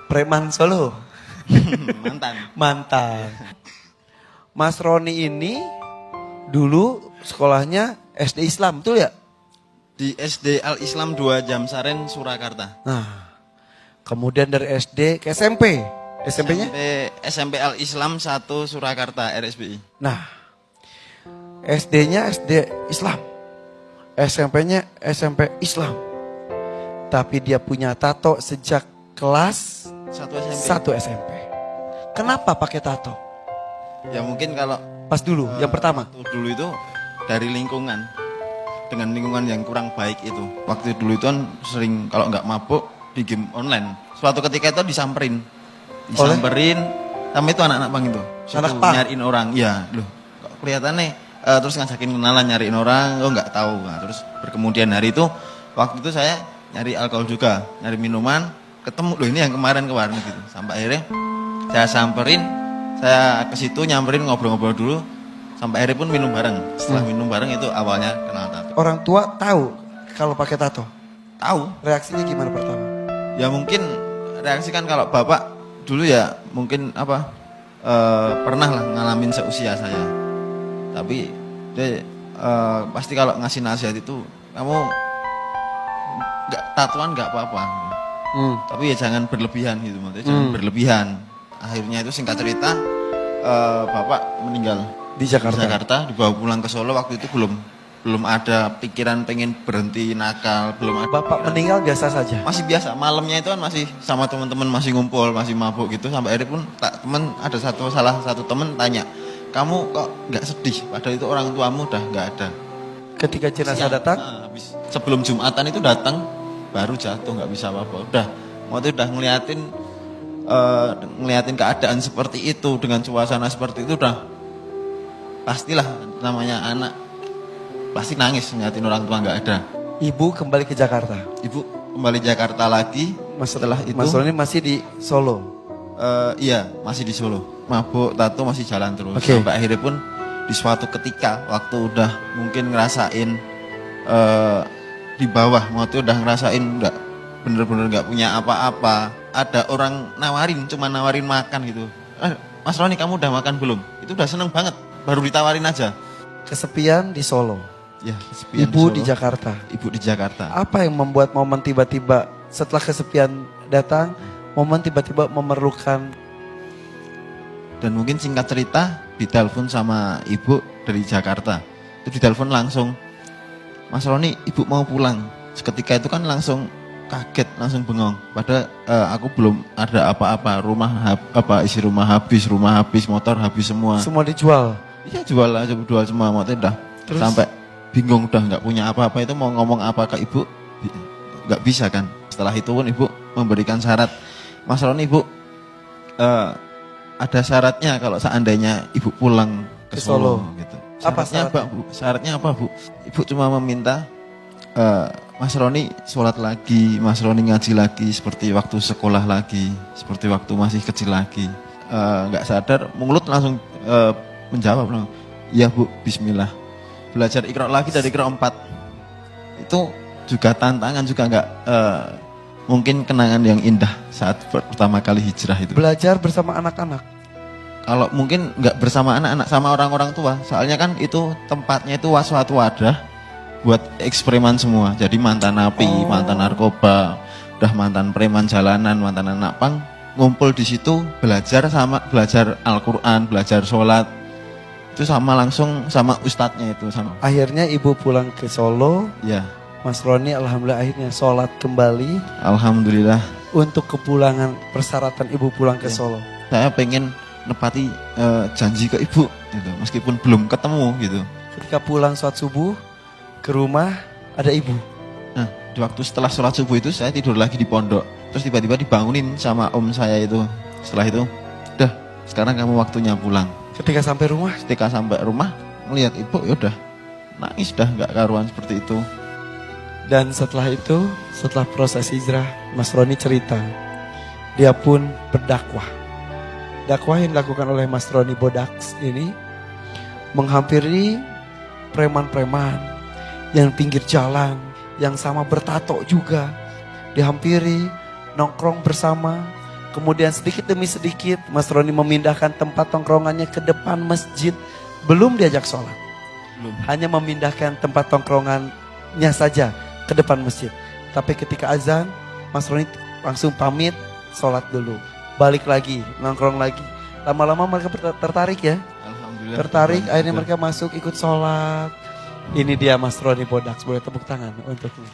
Preman Solo. Mantan. Mas Roni ini dulu sekolahnya SD Islam, betul ya? Di SD Al Islam 2 Jamsaren, Surakarta. Nah, kemudian dari SD ke SMP. SMP-nya? SMP Al Islam 1 Surakarta, RSBI. Nah, SD-nya SD Islam. SMP-nya SMP Islam. Tapi dia punya tato sejak kelas 1 SMP. 1 SMP. Kenapa pakai tato? Ya mungkin kalau Pas dulu, yang pertama. waktu dulu itu dari lingkungan. Dengan lingkungan yang kurang baik itu. Waktu dulu itu kan sering kalau nggak mabuk di game online. Suatu ketika itu disamperin. Sama itu anak-anak bang itu. Anak Situ pang? nyariin orang. Iya, loh kok kelihatannya terus ngajakin kenalan nyariin orang, oh nggak tahu. Nah, terus berkemudian hari itu, waktu itu saya nyari alkohol juga, nyari minuman, ketemu loh ini yang kemarin gitu. Sampai akhirnya saya samperin, saya ke situ nyamperin ngobrol-ngobrol dulu, sampai akhirnya pun minum bareng. Setelah minum bareng itu awalnya kenal tato. Orang tua tahu kalau pakai tato. Tahu? Reaksinya gimana pertama? Ya mungkin reaksi kan kalau bapak dulu ya mungkin pernah lah ngalamin seusia saya. Tapi dia pasti kalau ngasih nasihat itu kamu nggak tatoan nggak apa-apa. Tapi ya jangan berlebihan gitu, maksudnya jangan berlebihan. Akhirnya itu singkat cerita bapak meninggal Di Jakarta. dibawa pulang ke Solo. Waktu itu belum ada pikiran pengen berhenti nakal, belum ada. Bapak meninggal biasa saja. Masih biasa, malamnya itu kan masih sama teman-teman masih ngumpul, masih mabuk gitu. Sampai akhirnya pun ada salah satu teman tanya, kamu kok nggak sedih? Padahal itu orang tuamu udah nggak ada. Ketika jenazah Siang, datang, habis sebelum Jumatan itu datang, baru jatuh nggak bisa apa-apa. Waktu udah ngeliatin keadaan seperti itu dengan suasana seperti itu udah pastilah namanya anak pasti nangis ngeliatin orang tua nggak ada. ibu kembali ke Jakarta. Ibu kembali Jakarta lagi. Setelah itu Mas Roni masih di Solo. iya masih di Solo. Mabuk, tato masih jalan terus. Oke. Sampai akhirnya pun di suatu ketika waktu udah mungkin ngerasain di bawah, waktu udah ngerasain nggak bener-bener nggak punya apa-apa. Ada orang cuma nawarin makan gitu. Mas Roni kamu udah makan belum? Itu udah seneng banget. Baru ditawarin aja. Kesepian di Solo. Ya, kesepian Ibu Solo. di Jakarta. Ibu di Jakarta. Apa yang membuat momen tiba-tiba setelah kesepian datang, momen tiba-tiba memerlukan. Dan mungkin singkat cerita ditelepon sama ibu dari Jakarta. Itu ditelepon langsung, Mas Roni ibu mau pulang. Seketika itu kan langsung kaget, langsung bengong. Padahal aku belum ada apa-apa, isi rumah habis, motor habis semua. Semua dijual. Iya jual semua, motor udah. Terus? Sampai bingung udah nggak punya apa-apa, itu mau ngomong apa ke ibu nggak bisa kan. Setelah itu pun ibu memberikan syarat, Mas Roni ibu ada syaratnya kalau seandainya ibu pulang ke Solo gitu. Apa Syaratnya apa bu? Ibu cuma meminta Mas Roni sholat lagi, Mas Roni ngaji lagi seperti waktu sekolah lagi, seperti waktu masih kecil lagi. Nggak sadar mulut langsung menjawab, iya bu, bismillah. Belajar Iqra lagi dari Iqra 4. Itu juga tantangan, juga nggak mungkin kenangan yang indah saat pertama kali hijrah itu. Belajar bersama anak-anak. Kalau mungkin nggak bersama anak-anak, sama orang-orang tua. Soalnya kan itu tempatnya itu suatu wadah buat eksperimen semua. Jadi mantan napi, mantan narkoba, udah mantan preman jalanan, mantan anak pang, ngumpul di situ belajar Al-Quran, belajar sholat. Itu langsung sama ustadznya itu sama. Akhirnya ibu pulang ke Solo. Ya. Mas Roni alhamdulillah akhirnya sholat kembali. Alhamdulillah. Untuk kepulangan persyaratan ibu pulang ke Solo. Saya pengen nepati janji ke ibu gitu, meskipun belum ketemu gitu. Ketika pulang sholat subuh ke rumah ada ibu. Nah, di waktu setelah sholat subuh itu saya tidur lagi di pondok. Terus tiba-tiba dibangunin sama om saya itu. Setelah itu, udah sekarang kamu waktunya pulang. Ketika sampai rumah, melihat ibu ya udah nangis, udah nggak karuan seperti itu. Dan setelah itu, setelah proses hijrah, Mas Roni cerita, dia pun berdakwah. Dakwah yang dilakukan oleh Mas Roni Bodaks ini menghampiri preman-preman yang pinggir jalan, yang sama bertato juga. Dihampiri, nongkrong bersama, Kemudian sedikit demi sedikit Mas Roni memindahkan tempat tongkrongannya ke depan masjid. Belum diajak sholat. Belum. Hanya memindahkan tempat tongkrongannya saja ke depan masjid. Tapi ketika azan, Mas Roni langsung pamit, sholat dulu. Balik lagi, nongkrong lagi. Lama-lama mereka tertarik ya. Alhamdulillah. Tertarik, akhirnya Juga. mereka masuk ikut sholat. Ini dia Mas Roni Bodaks, boleh tepuk tangan untuknya.